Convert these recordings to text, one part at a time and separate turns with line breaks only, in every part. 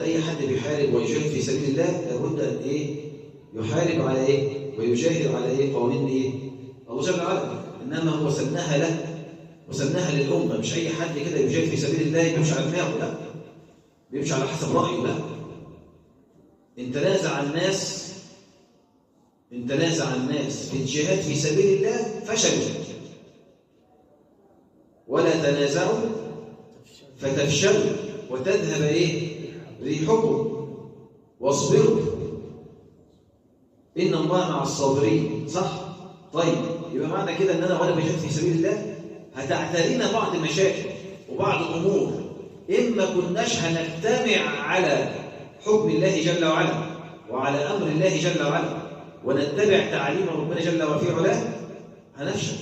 أي حد بيحارب ويجاهد في سبيل الله لابد أن يحارب على ويجاهد على قوانين الله جل وعلا. إنما هو سنها له وسنها للأمة، مش أي حد كده يجاهد في سبيل الله يمشي على دماغه، لا، بيمشي على حسب رأيه، لا. إن تنازع الناس في الجهاد في سبيل الله فشلوا. ولا تنازعوا فتفشلوا وتذهب ريحكم واصبروا إن الله مع الصابرين. صح؟ طيب، يبقى معنى كده إن أنا وأنا بجاهد في سبيل الله هتعترينا بعض مشاكل وبعض أمور، إما كناش هنجتمع على حكم الله جل وعلا وعلى أمر الله جل وعلا ونتبع تعاليم ربنا جل وفي علاه، هنفشل.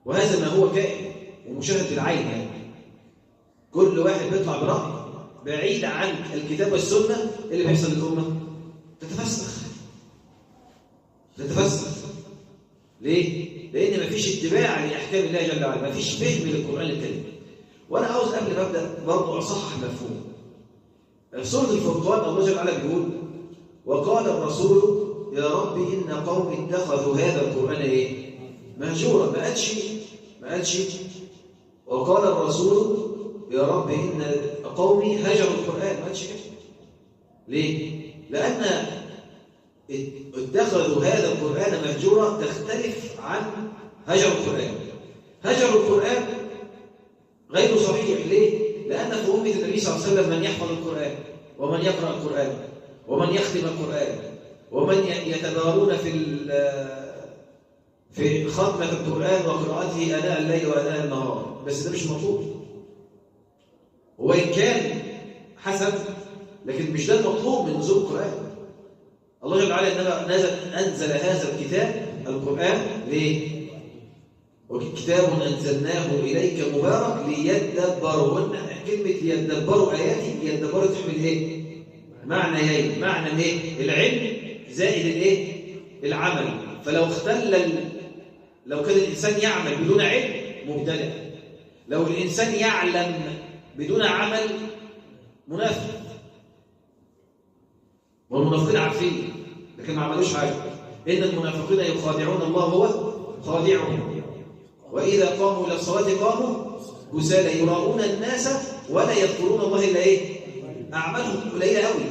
وهذا ما هو كائن ومشاهدة العين. كل واحد بيطلع برأي بعيد عن الكتاب والسنة، اللي بيحصل للأمة تتفسخ. ليه؟ لأن مفيش اتباع لأحكام الله جل وعلا، مفيش فهم للقرآن الكريم. وأنا عاوز قبل ما أبدأ برضه أصحح مفهوم. سورة الفرقان الله جل وعلا بيقول: وقال الرسول يا رب إن قوم اتخذوا هذا القرآن مهجورا. ما قالش وقال الرسول يا رب إن قومي هجروا القرآن، ما قالش كده. ليه؟ لأن اتخذوا هذا القرآن مهجورا تختلف عن هجر القرآن. هجر القرآن غير صحيح. ليه؟ لأن في أمة النبي صلى الله عليه وسلم من يحفظ القرآن ومن يقرأ القرآن ومن يختم القرآن ومن يتبارون في ختمة القرآن وقراءته آناء الليل وآناء النهار. بس ده مش مطلوب، وإن كان حسن، لكن مش ده المطلوب من نزول القرآن. الله جل وعلا إنما أنزل هذا الكتاب القرآن ليه؟ وكتاب أنزلناه إليك مبارك ليدبروا. كلمة ليدبروا آياتي، ليدبروا تحمل معنى معنى العلم زائد العمل. فلو لو كان الإنسان يعمل بدون علم مبتدع، لو الإنسان يعلم بدون عمل منافق. والمنافقين عارفين لكن ما عملوش حاجة. إن المنافقين يخادعون الله هو خادعهم وإذا قاموا إلى الصلاة قاموا كسالى يراؤون الناس ولا يذكرون الله إلا أعمالهم قليلة قوي.